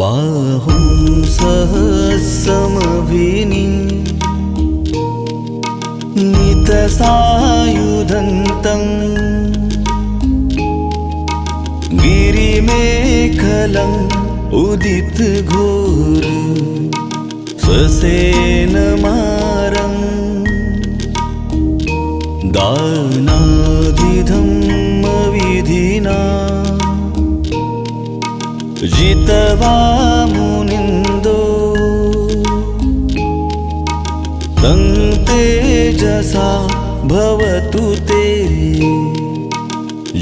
बाहुं सहस्रमभिनी नितसायुधन्तं गिरिमेखलम् उदितघोर ससेनमारं दानादिधम्मविधिना जितवा मुनिन्दो तं तेजसा भवतु ते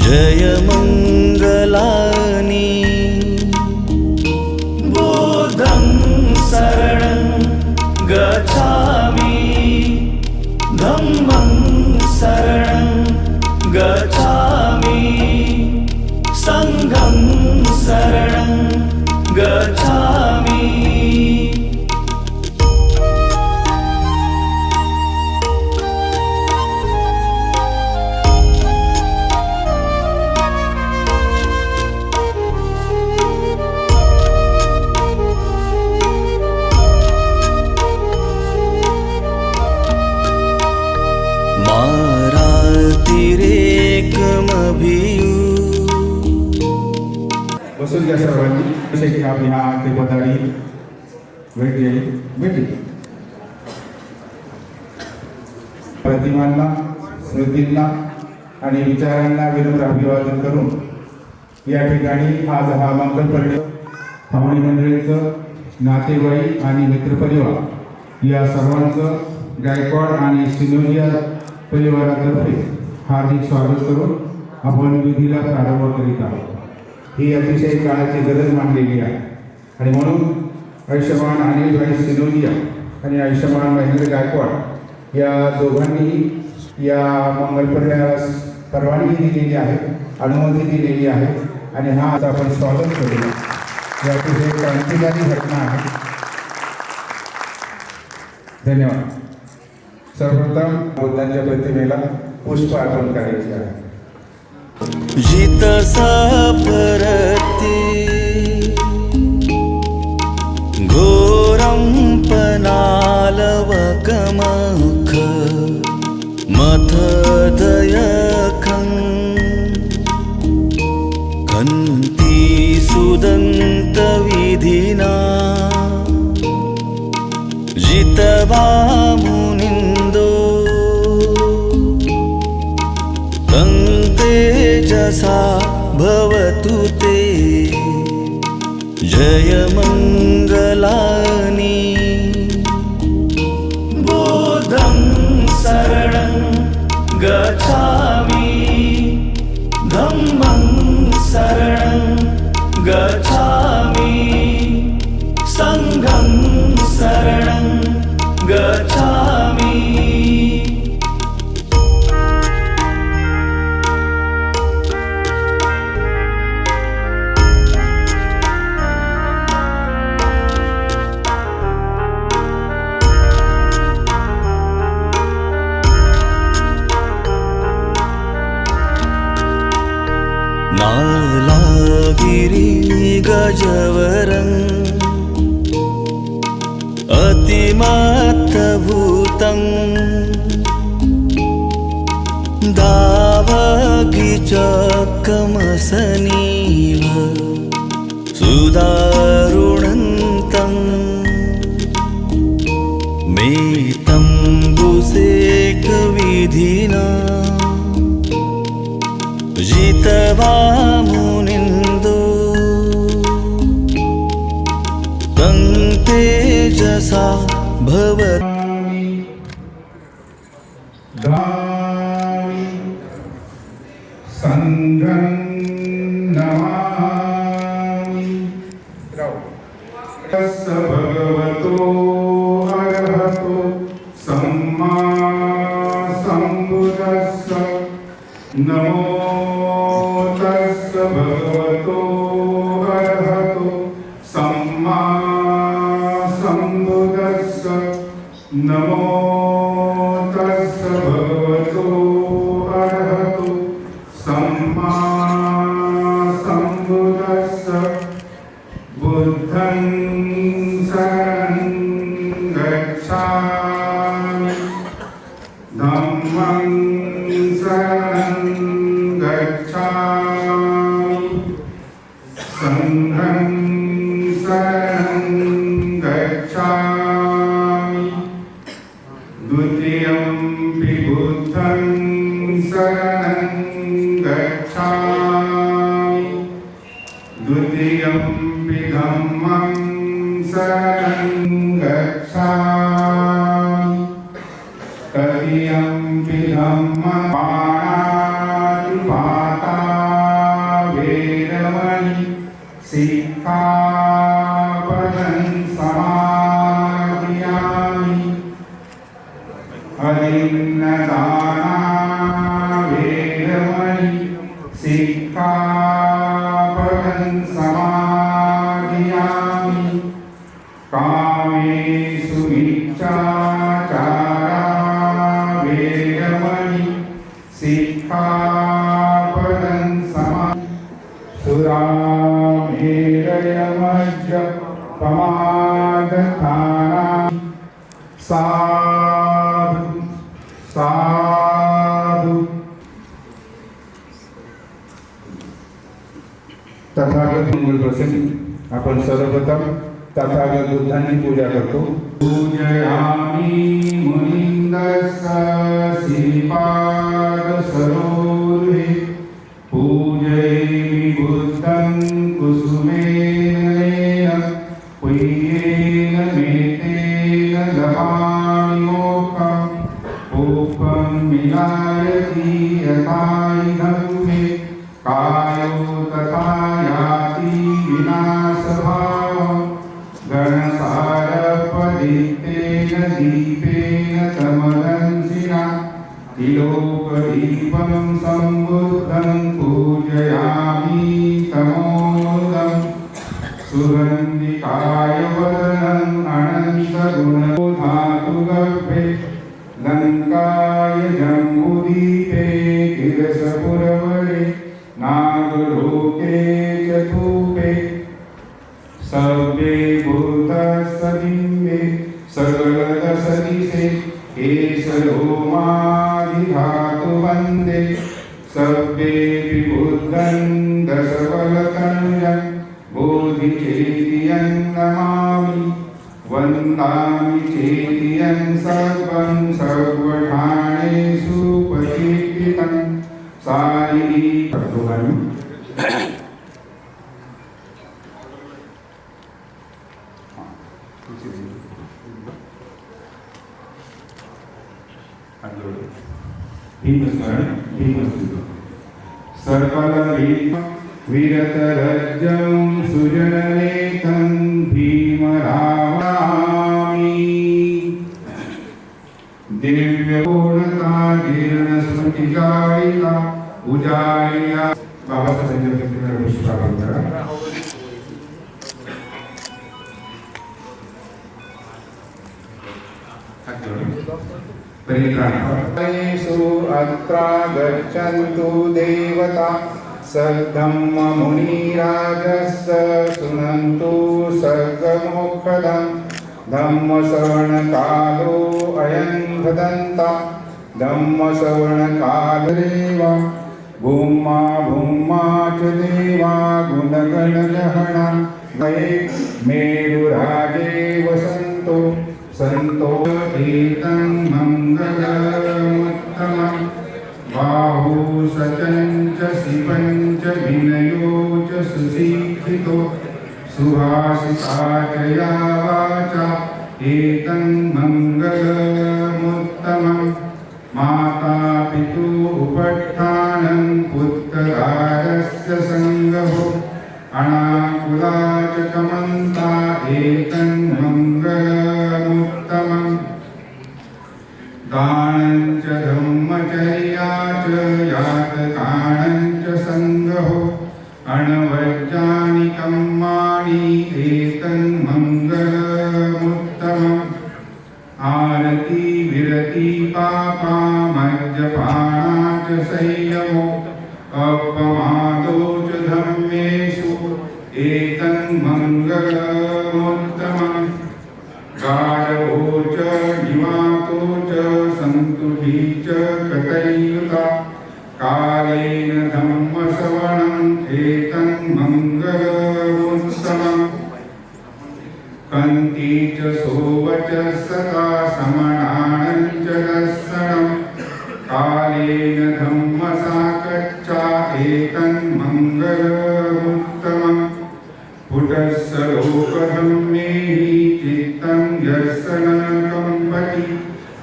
जयमङ्गलानि बुद्धं शरणं गच्छामि धम्मं शरणं गच्छामि संघं शरणं गच्छामि बसून घ्या सर्वांनी. जसे की आपली हा ते पदारी भेटली प्रतिमांना, स्मृतींना आणि विचारांना विनम्र अभिवादन करून या ठिकाणी आज हा मंगलपर्व पाहुणे मंडळीचं, नातेवाईक आणि मित्रपरिवार या सर्वांचं गायकवाड आणि सिनोजिया परिवारातर्फे हार्दिक स्वागत करून आपण विधीला प्रारंभ करीत आहोत. ही अतिशय काळाची गरज मानलेली आहे आणि म्हणून आयुष्यमान अनिलभाई सिनोदिया आणि आयुष्यमान महेंद्र गायकवाड या दोघांनीही या मंगलपर्वास परवानगी दिलेली आहे, अनुमती दिलेली आहे आणि हा आता आपण स्वागत करूया. ही अतिशय क्रांतिकारी घटना आहे. धन्यवाद. सर्वप्रथम बुद्धांच्या प्रतिमेला पुष्प अर्पण करायचे आहे. जित सापरते घोरं पनालवकमख मथदयखं खन्ति सुदन्तविधिना जितवा मुनिन्दो तं तेजसा भवतु ते जयमङ्गलानि बुद्धं शरणं गच्छामि धम्मं शरणं गच्छामि संघं शरणं गच्छामि. नालागिरि गजवरं अतिमत्तभूतं दावगिचकमसनीव सुदारुणन्तं मेतम्बुसेकविधिना जितवा मुनिन्दो तं तेजसा भवतु संघं नमामि. तस्य भगवतो अरहतो सम्मा सम्बुद्धस्स नमो तस्य भगवतो अरहतो सम्मा सम्बुद्धस्स नमो तस्य भगवतो अरहतो सम्मा सम्बुद्धस्स बुद्धं गच्छामि धम्मं शरणं गच्छामि संघं शरणं गच्छामि द्वितीयंपि बुद्धं शरणं गच्छामि द्वितीयंपि धम्मं शरणं गच्छामि तृतीयंपि धम्मं पाणातिपाता वेरमणि सिक्खापदं समादयामि अदिन्नदाना वेरमणि सिक्खापदं समादयामि कामेषु मिथ्याचारा वेरमणि सिक्खापदं सुरामेरयमज्जपमादधाना साधु साधु तथागत मंगल प्रसंगी आपण सर्वप्रथम तथागत बुद्धांची पूजा करतो. पूजयामि मुनीन्द्रस्य श्रीपाद सरोरुहे पूजयामि बुद्धं कुसुमेन पुय्येन मेतेन दहामि मोक्षं पूपं मिलायति यथाइदं मे कायो तथा याति विनाशभावम् गणसारपदितेन दीपेन तमदंसिना तिलोकदीपं सम्बुद्धं पूजयामि तमोदं सुगन्धिकाय वदनम् अनन्तगुणधातुगर्भे लङ्काय जम्बुदीपे किरसपुरवरे नागलोके चतुपे सव्ये भूतसदिम्बे सकलदशदिशे केशरोमादिधातु वन्दे सव्येऽपि बुद्धं दशबलतनुजं बोधिचेतियं नमामि वन्दामि चेतियं सर्वं सर्वठानेषु प्रकीर्तितं साई कर्तुमन् वीरतरज्जं सुजननेतं भीमरावामि दिव्यपूर्णता जीर्णस्मृतिगायिका उजाया बाबासाहेब संजय पुष्पार्पण करा. परित्राणेषु अत्र गच्छन्तु देवता सद्धम्ममुनिराजस्य शृण्वन्तु सर्गमोक्षदं धम्मश्रवणकालो अयं भदन्ता धम्मश्रवणकालेव भूमा भूमा च देवा गुणगणगहना मये मेरुराजे वसन्तो संतो एतं मङ्गलमुत्तमं बाहु सचञ्च शिवञ्च विनयो च सुशिक्षितो सुभाषिता च या वाचा एतं मङ्गलमुत्तमं माता पितु उपस्थानं पुत्रदारस्य सङ्गहो अनाकुला च कमन्ता एतं मङ्गलमुत्तमं दानं च धम्मचर्या च यातकानं च सङ्गहो अणवज्जानि कर्माणि एतं मङ्गलमुत्तमम् आरती विरति पापा मज्जपाना च संयमो अपमादो च धम्मेषु एतं मङ्गलमुत्तमम् गाढवो च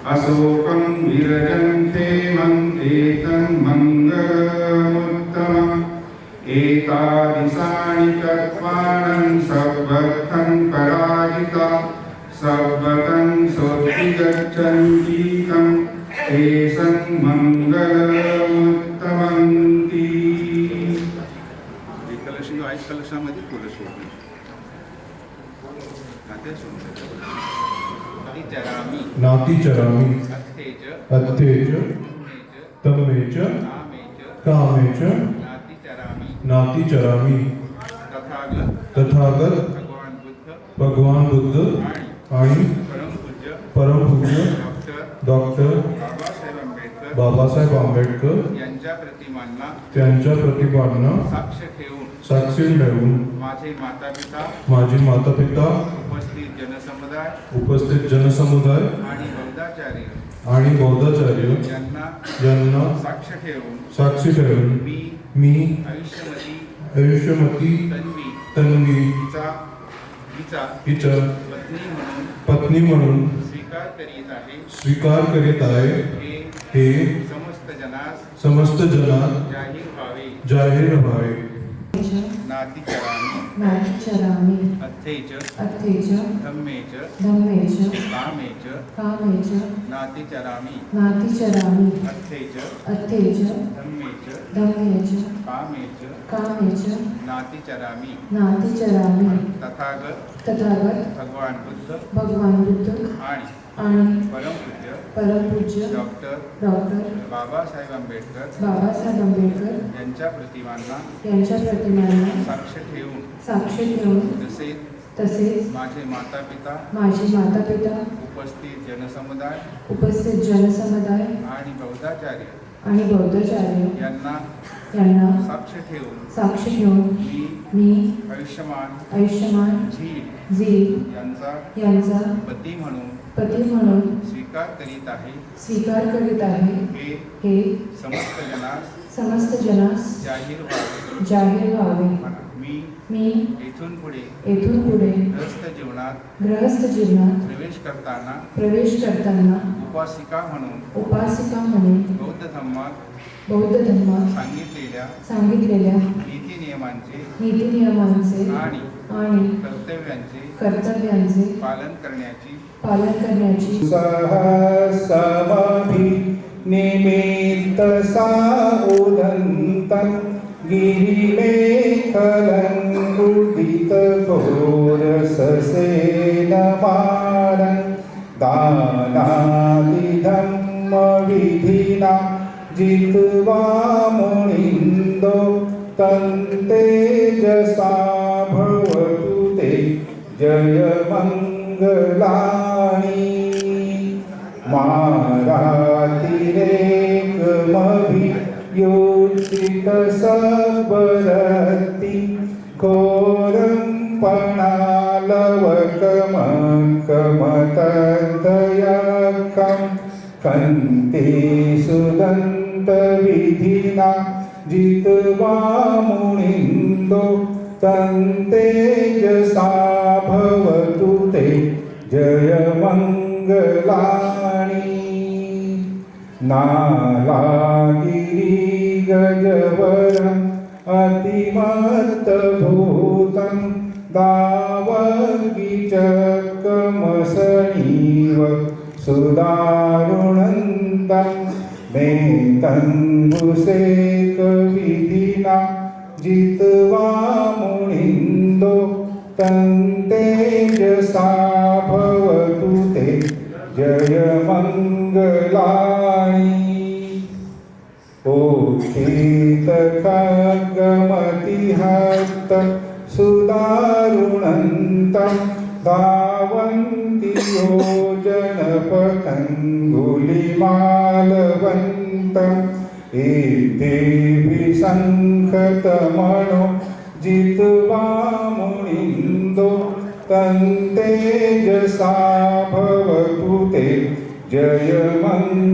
अशोकं विरजन्ते एतन्मङ्गलमुत्तमम् एतादृशानि चत्वारं सर्वर्थं पराजिता सर्वतं सोऽधिगच्छन्तीकं एषं मङ्गलमुत्तमन्ति. कलशिंग आहे, कलशामध्ये तुळस होती. नाती चरामी अत्थेज तम्मेच कामेच नाती चरामी. तथागत भगवान बुद्ध आणि परमपूज्य डॉक्टर बाबासाहेब आंबेडकर यांच्या प्रतिमांना साक्षी ठेवून माझे माता पिता उपस्थित जनसमुदाय आणि बौद्धाचार्य यांना साक्षी ठेवून मी आयुष्यमती तन्वी हिचा पत्नी म्हणून स्वीकार करीत आहे. हे समस्त जनात जाहीर व्हावे. नाती चरामी अत्थेच अत्थेच धम्मेच धम्मेच कामेच कामेच नाती चरामी अत्थेच धम्मेच धम्मेच कामेच कामेच नाती चरामी तथागत भगवान बुद्ध आणि आणि परमपूज्य डॉक्टर बाबासाहेब आंबेडकर यांच्या प्रतिमांना साक्ष ठेवून तसेच माझे माता पिता उपस्थित जनसमुदाय आणि बौद्धाचार्य यांना साक्ष ठेवून मी आयुष्यमान झील यांचा पती म्हणून स्वीकार करीत आहे. हे समस्त जनास जाहीर व्हावे. मी इथून पुढे गृहस्थ जीवनात प्रवेश करताना उपासिका म्हणून बौद्ध धर्मात सांगितलेल्या नीतिनियमांचे आणि कर्तव्यांचे पालन करण्याची सहस्रमभि निमित्त साउदन्तं गिरिमेखलं उदित घोरससेनमानं दानादिधम्म विधिना जित्वा मुनिन्दो तन्तेजसा भवतु ते जयमङ्गलानि. मारातिरेकमभियोजित सबरति घोरं पणालवकमकमतदयकं कन्ते सुदन्तविधिना जित्वा मुनिन्दो तन्तेजसा भवतु ते जयमङ्गलानि. नालागिरिगजवरम् अतिमत्तभूतं दावगिचकमसनीव सुदारुणन्तं मेतन्बुसेकविधिना जित्वा मुनिन्दो तन्तेजसा भवतु ते जयमङ्गलानि. ओखेत खड्गमतिहस्त सुदारुणन्तं धावन्ति योजनपतङ्गुलिमालवन्तम् एतेभिसङ्खतमनो जित्वा मुनिन्दो तन्तेजसा भवतु ते जयमङ्गलानि.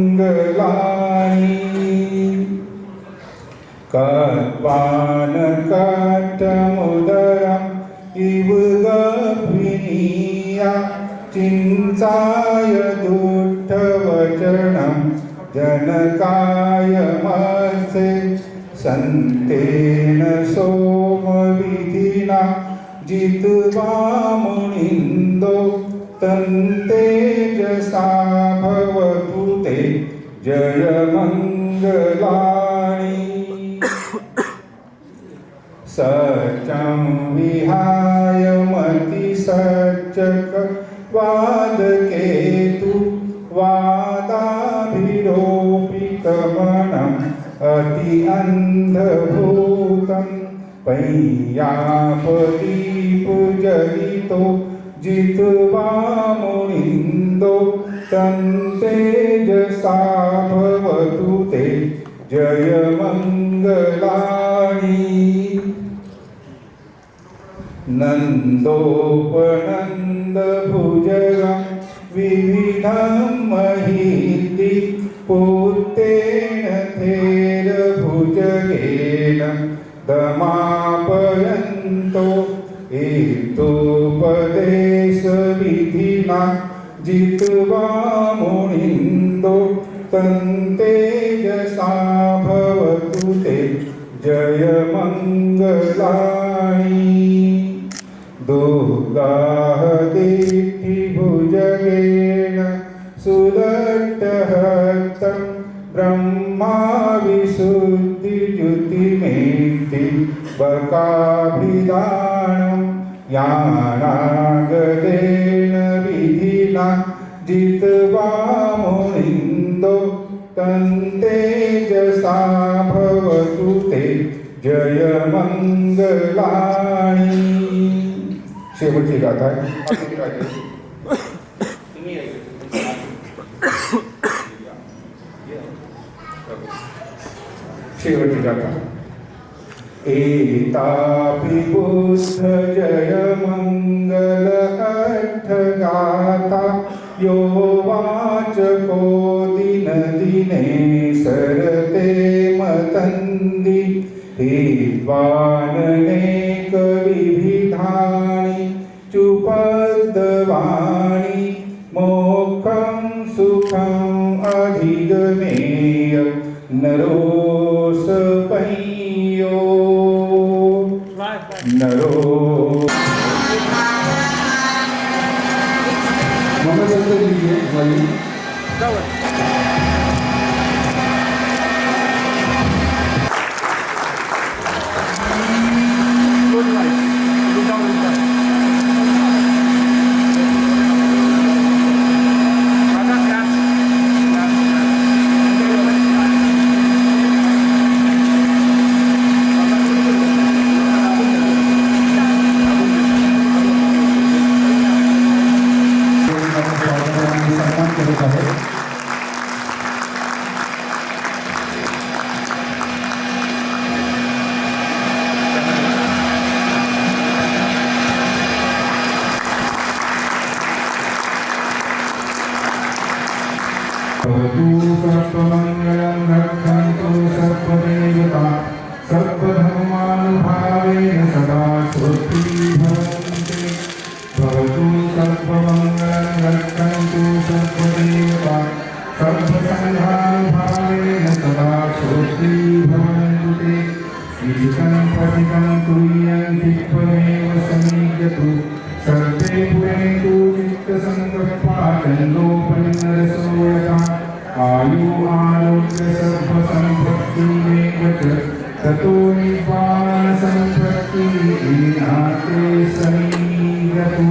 कट्पानकट्टमुदरम् इव गभीनिया चिन्ताय दुष्टव वचनं जनकायमसे संतेन सोमविधिना जित्वा मुनिन्दो तन्तेजसा भवतु ते जयमङ्गलानि सत्यं विहाय मतिसज्जक वादकेतु वादाभिरोपितमनम् अति अन्धभूतं पय्यापति पूजयितो जित्वा मुनिन्दो तन्तेजसा भवतु ते जयमङ्गलानि नन्दोपनन्दभुजगं विविधं महीति पुत्तेन थेरभुजगेन दमापयन्तो हेतुपदेशविधिना जित्वा मुनिन्दो तन्तेजसा भवतु ते जयमङ्गलानि दुर्गाहदिभुजगेन सुदट्टहस्तं ब्रह्मा विशुद्धिज्योतिमेति बकाभिधानं यानागदेन विधिना जित्वा मुनिन्दो तन्तेजसा भवतु ते जयमङ्गलानि शेवटची गाथा आहे शेवटची गाथा एतापि बुद्ध जय मंगल अट्ठगाथा यो वाचको दिन दिने सरते मतन्दी हित्वाननेक विविधानि चुपद्वाणि मोक्षं सुखम् अधिगमेय नरोसपय्यो नरो सर्वमङ्गलं रक्षन्तु सर्वदेवता सर्वधर्मानुभावेन सदा स्वस्ति भवन्तु सर्वमङ्गलं रक्षन्तु सर्वदेवता सर्वसङ्घानुभावेन सदा स्वस्ति भवन्तु ते ईशं पठितं कुर्वन्ति त्वमेव समीयतु सर्वे पुरेन्तु चित्तसङ्कल्पाचन्दोपनिर्रसो यथा आयु आरोग्य सर्वसम्पत्तिमेव च ततो निपानसम्पत्तिर्विनाते समीयतु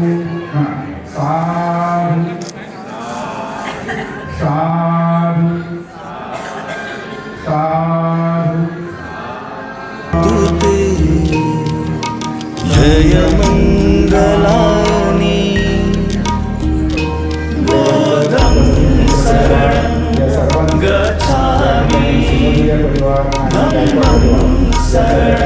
साधु साधु साधु तुते जयमङ्गलानि बोधं शरणं गच्छामि धम्मं शरणं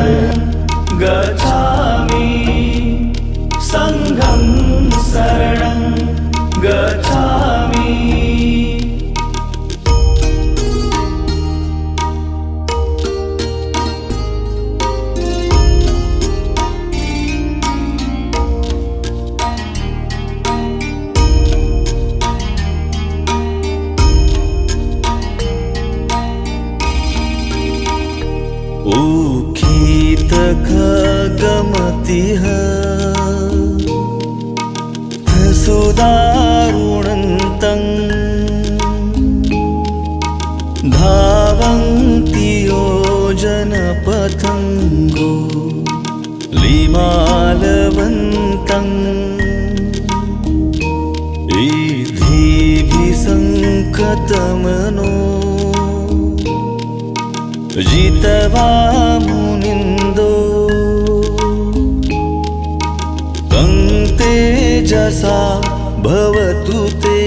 भवतीह सुदारुणन्तं धावन्ति योजनपथङ्गो लिमालवन्तम् इद्धिभिसङ्कतमनो जितवा मुनिन्दो तं तेजसा भवतु ते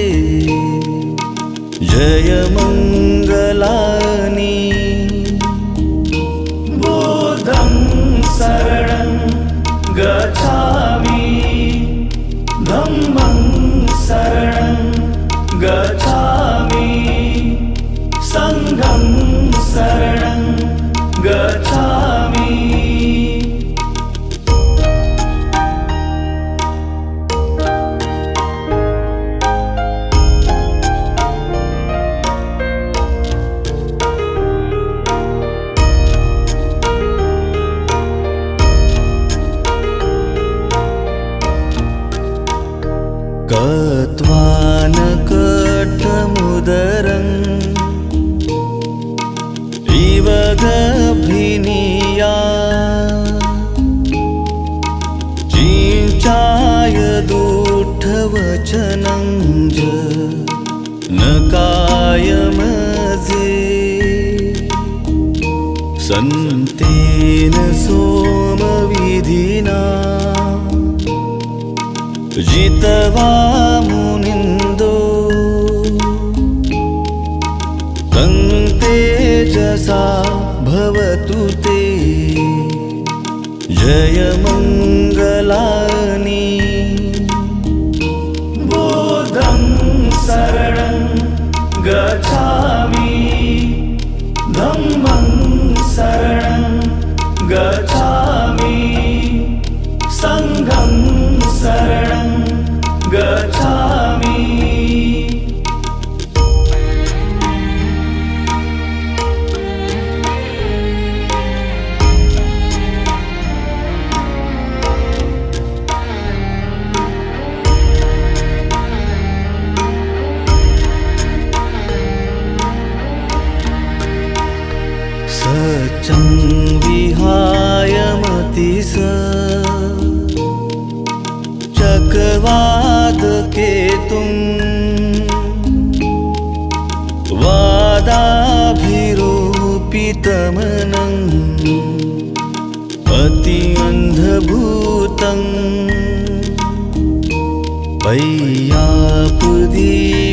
जयमङ्गलानि बुद्धं शरणं गच्छामि धम्मं शरणं गच्छामि संघं शरणं गच्छामि कट्वानकटमुदरम् इव गभिनीया चिञ्चाय दुःठवचनं च न कायमजे सन्तेन सोमविधिना जितवा मुनिन्दो तं तेजसा भवतु ते जयमङ्गलानि बुद्धं शरणं गच्छामि धम्मं शरणं गच्छामि संघं शरणं गच्छामि सचं विहाय मतिस चकवादकेतुं वादाभिरूपितमनं अत्यन्धभूतम्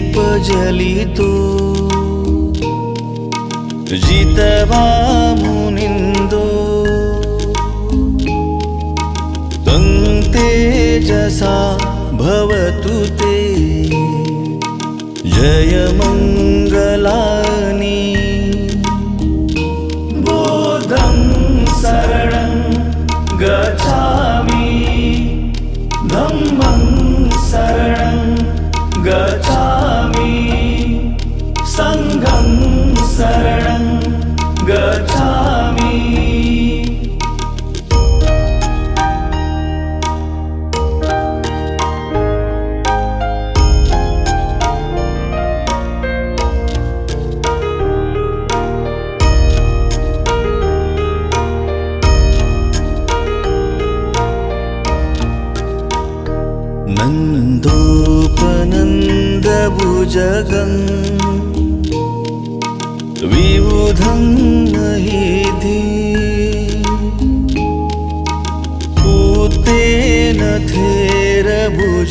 पय्यापदीपजलितो जितवा मुनिन्दो तं तेजसा भवतु ते जयमङ्गलानि बुद्धं शरणं गच्छामि धम्मं शरणं गच्छामि संघं शरणं गच्छामि नन्दोपनन्दभुजगम् विबुधं महीधि पूतेन थेरभुजगेन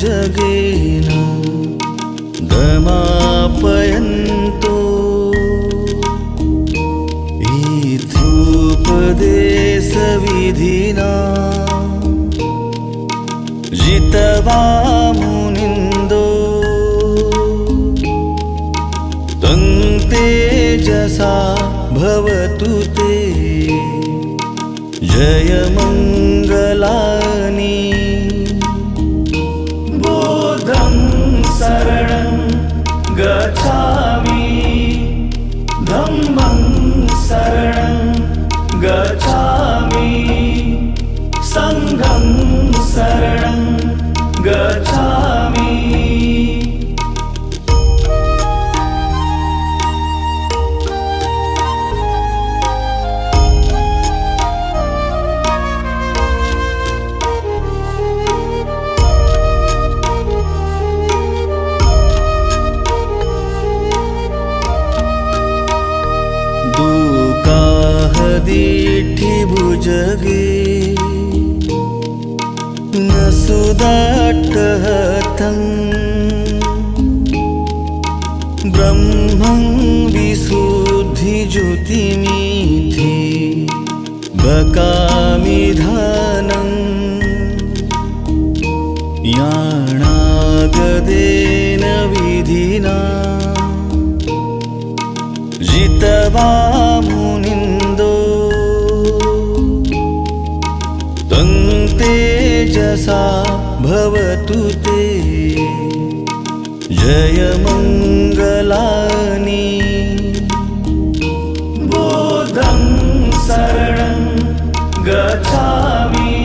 दमापयन्तो इत्युपदेशविधिना जितवा मुनिन्दो तं तेजसा भवतु ते जयमङ्गलानि बुद्धं शरणं गच्छामि धम्मं शरणं गच्छामि संघं भुजगे न सुदाट्टहतं ब्रह्मं विशुद्धिज्योतिमिथि बकामिधानं याणागदेन विधिना जितवा मुनिन्दो तं तेजसा भवतु ते जयमङ्गलानि बुद्धं शरणं गच्छामि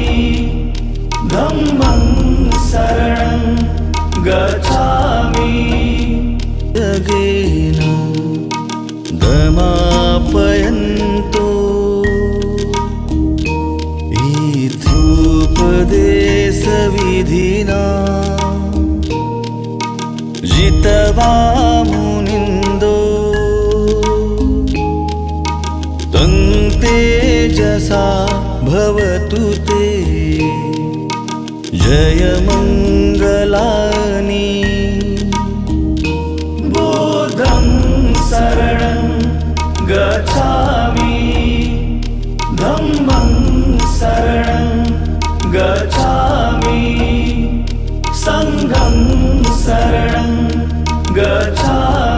धम्मं शरणं गच्छामि यगेन दमापयन्तो इत्युपदेशविधिना जितवा मुनिन्दो तं तेजसा भवतु ते जयमङ्गलानि बुद्धं शरणं गच्छामि धम्मं शरणं गच्छामि संघं शरणं गच्छामि